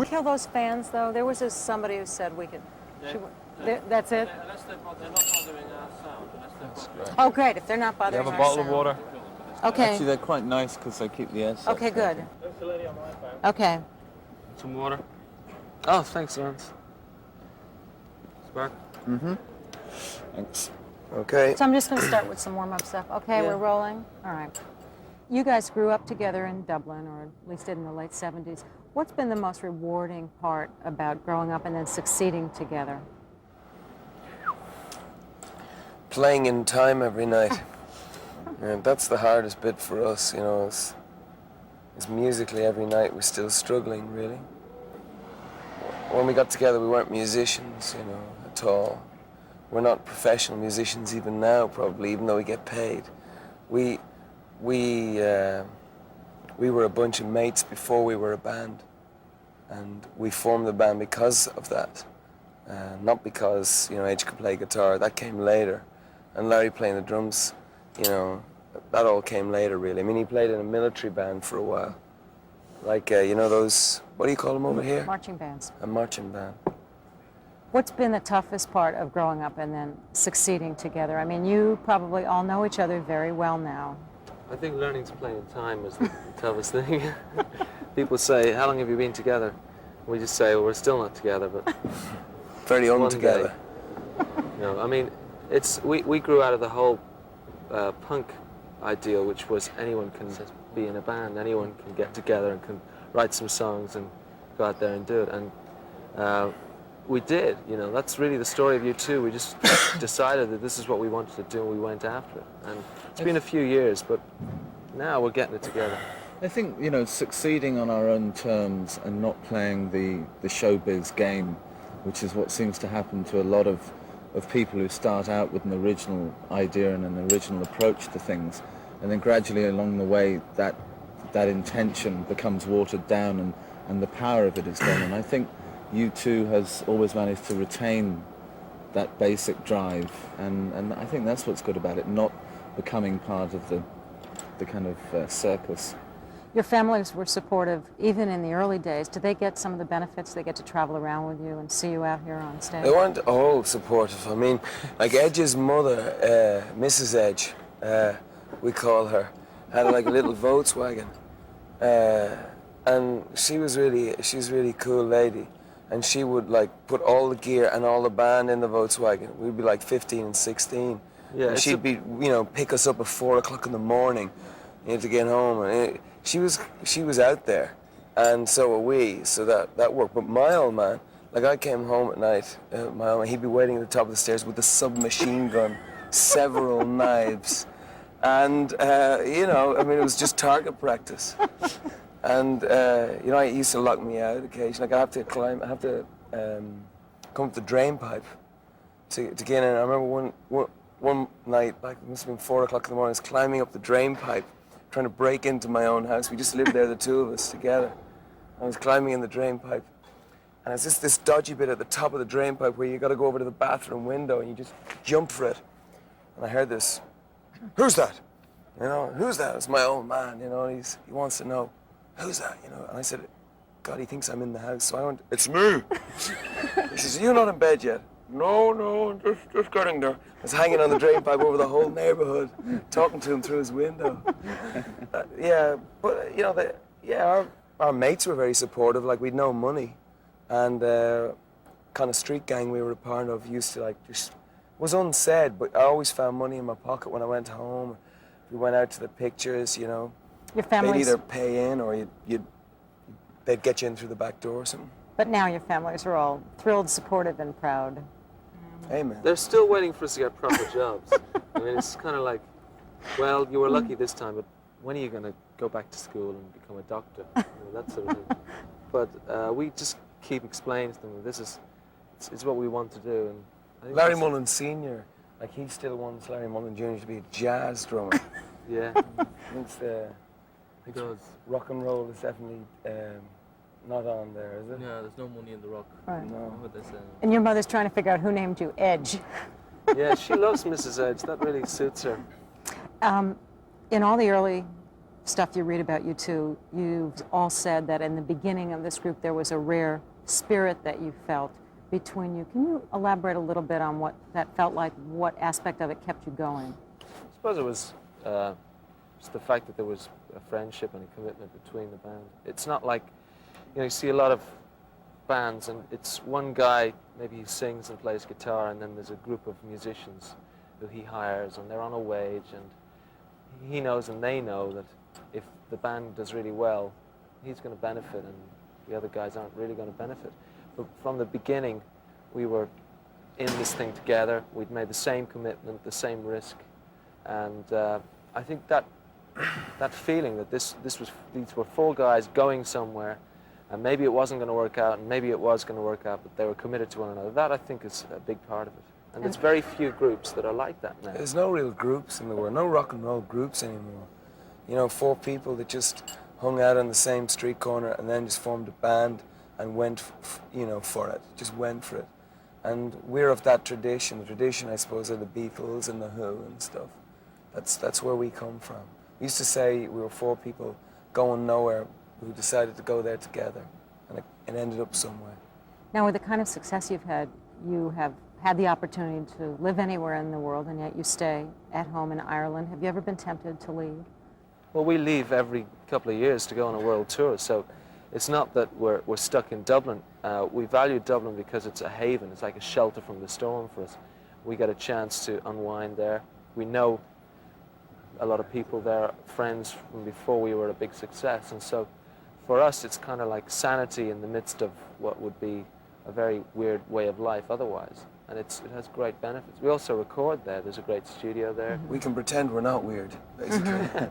Kill those fans, though. There was somebody who said we could. That's it. Unless they're not bothering our sound. Unless they're Oh, great! If they're not bothering You have a our bottle of sound. water? Okay. Actually, they're quite nice because they keep the air safe. Okay, good. Okay. Some water? Oh, thanks, Lawrence. Spark? Thanks. Okay. So I'm just going to start with some warm-up stuff. Okay, Yeah. we're rolling? All right. You guys grew up together in Dublin, or at least in the late 70s. What's been the most rewarding part about growing up and then succeeding together? Playing in time every night. And that's the hardest bit for us, you know, is musically every night we're still struggling, really. When we got together, we weren't musicians, you know, at all. We're not professional musicians even now, probably, even though we get paid. We were a bunch of mates before we were a band, and we formed the band because of that. Not because, you know, Edge could play guitar, that came later. And Larry playing the drums, you know, that all came later, really. I mean, he played in a military band for a while. Like, you know, those, what do you call them over here? Marching bands. A marching band. What's been the toughest part of growing up and then succeeding together? I mean, you probably all know each other very well now. I think learning to play in time was the toughest thing. People say, how long have you been together? We just say, well, we're still not together, but Very one untogether. day. You know, I mean, we grew out of the whole punk ideal, which was anyone can be in a band, anyone can get together and can write some songs and go out there and do it. And we did, you know, that's really the story of U2. We just decided that this is what we wanted to do and we went after it. And it's been a few years, but now we're getting it together. I think, you know, succeeding on our own terms and not playing the showbiz game, which is what seems to happen to a lot of people who start out with an original idea and an original approach to things, and then gradually along the way that intention becomes watered down and the power of it is gone. And I think U2 has always managed to retain that basic drive, and I think that's what's good about it, not becoming part of the kind of circus. Your families were supportive even in the early days. Did they get some of the benefits? They get to travel around with you and see you out here on stage? They weren't all supportive. I mean, like Edge's mother, Mrs. Edge, we call her, had like a little Volkswagen. And she's a really cool lady. And she would like put all the gear and all the band in the Volkswagen. We'd be like 15 and 16. Yeah, and she'd be, you know, pick us up at 4 o'clock in the morning, you know, to get home. And she was out there, and so were we. So that worked. But my old man, like I came home at night, my old man, he'd be waiting at the top of the stairs with a submachine gun, several knives, and you know, I mean, it was just target practice. And you know, he used to lock me out occasionally. Like I have to come up the drain pipe to get in. I remember one night, like it must have been 4 o'clock in the morning, I was climbing up the drain pipe, trying to break into my own house. We just lived there, the two of us together. I was climbing in the drain pipe, and it's just this dodgy bit at the top of the drain pipe where you got to go over to the bathroom window and you just jump for it. And I heard this, "Who's that?" You know, "Who's that?" It's my old man, you know, and he wants to know, "Who's that?" You know, and I said, "God, he thinks I'm in the house." So I went, "It's me." He says, "You're not in bed yet?" No, I'm just getting there. I was hanging on the drain pipe over the whole neighborhood, talking to him through his window. Yeah, but you know, our mates were very supportive. Like we'd no money, and kind of street gang we were a part of used to like just was unsaid, but I always found money in my pocket when I went home. We went out to the pictures, you know. Your families, they'd either pay in or they'd get you in through the back door or something. but now your families are all thrilled, supportive, and proud. Amen. They're still waiting for us to get proper jobs. I mean, it's kind of like, well, you were lucky this time, but when are you going to go back to school and become a doctor? You know, that sort of thing. But we just keep explaining to them that it's what we want to do. And I think Larry Mullen Sr., like he still wants Larry Mullen Jr. to be a jazz drummer. Yeah. He does. Rock and roll is definitely not on there, is it? No, there's no money in the rock. Right. No. What they say. And your mother's trying to figure out who named you Edge. Yeah, she loves Mrs. Edge. That really suits her. In all the early stuff you read about you two, you've all said that in the beginning of this group there was a rare spirit that you felt between you. Can you elaborate a little bit on what that felt like, what aspect of it kept you going? I suppose it was just the fact that there was a friendship and a commitment between the band. It's not like, you see a lot of bands and it's one guy, maybe he sings and plays guitar, and then there's a group of musicians who he hires and they're on a wage, and he knows and they know that if the band does really well, he's going to benefit and the other guys aren't really going to benefit. But from the beginning, we were in this thing together. We'd made the same commitment, the same risk, and I think that feeling that these were four guys going somewhere, and maybe it wasn't going to work out, and maybe it was going to work out, but they were committed to one another. That, I think, is a big part of it. And there's very few groups that are like that now. There's no real groups in the world, no rock and roll groups anymore. Four people that just hung out on the same street corner and then just formed a band and went, for it, just went for it. And we're of that tradition. The tradition, I suppose, are the Beatles and the Who and stuff. That's where we come from. We used to say we were four people going nowhere who decided to go there together, and it ended up somewhere. Now, with the kind of success you've had, you have had the opportunity to live anywhere in the world, and yet you stay at home in Ireland. Have you ever been tempted to leave? Well, we leave every couple of years to go on a world tour, so it's not that we're stuck in Dublin. We value Dublin because it's a haven. It's like a shelter from the storm for us. We get a chance to unwind there. We know a lot of people there, friends from before we were a big success, and so for us it's kind of like sanity in the midst of what would be a very weird way of life otherwise, and it has great benefits. We also record there. There's a great studio there. We can pretend we're not weird, basically.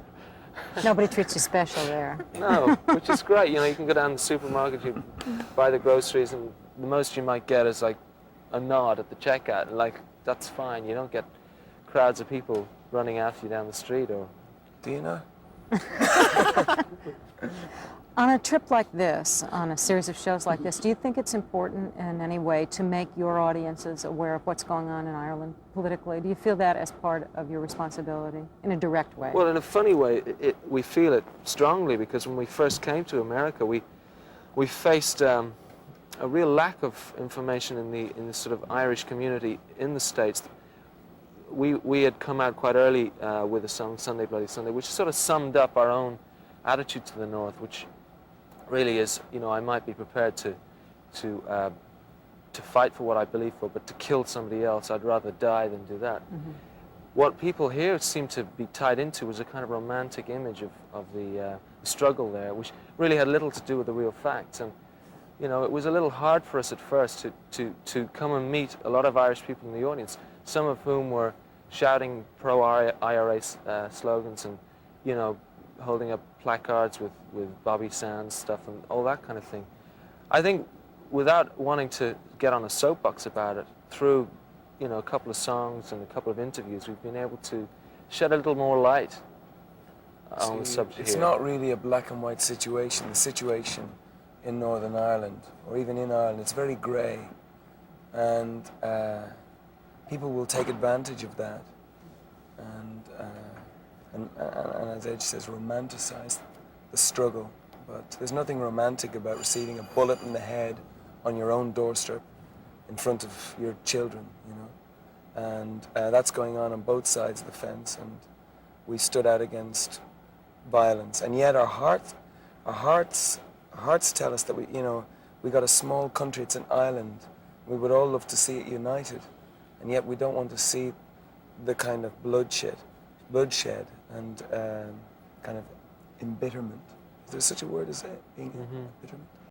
Nobody treats you special there. No, which is great. You can go down to the supermarket, you buy the groceries, and the most you might get is like a nod at the checkout. Like, that's fine. You don't get crowds of people running after you down the street. Or Do you know? On a trip like this, on a series of shows like this, do you think it's important in any way to make your audiences aware of what's going on in Ireland politically? Do you feel that as part of your responsibility in a direct way? Well, in a funny way, we feel it strongly, because when we first came to America, we faced a real lack of information in the sort of Irish community in the States. We had come out quite early with a song, Sunday Bloody Sunday, which sort of summed up our own attitude to the North, which really is, I might be prepared to fight for what I believe for, but to kill somebody else, I'd rather die than do that. Mm-hmm. What people here seem to be tied into was a kind of romantic image of the struggle there, which really had little to do with the real facts. And it was a little hard for us at first to come and meet a lot of Irish people in the audience, some of whom were shouting pro-IRA slogans and, holding up placards with Bobby Sands stuff and all that kind of thing. I think without wanting to get on a soapbox about it, through a couple of songs and a couple of interviews, we've been able to shed a little more light on the subject. It's not really a black and white situation. The situation in Northern Ireland, or even in Ireland, it's very grey, and people will take advantage of that, and as Edge says, romanticize the struggle. But there's nothing romantic about receiving a bullet in the head on your own doorstep in front of your children, and that's going on both sides of the fence, and we stood out against violence, and yet our hearts tell us that we got a small country, it's an island, we would all love to see it united, and yet we don't want to see the kind of bloodshed and kind of embitterment. Is there such a word as that, being embitterment?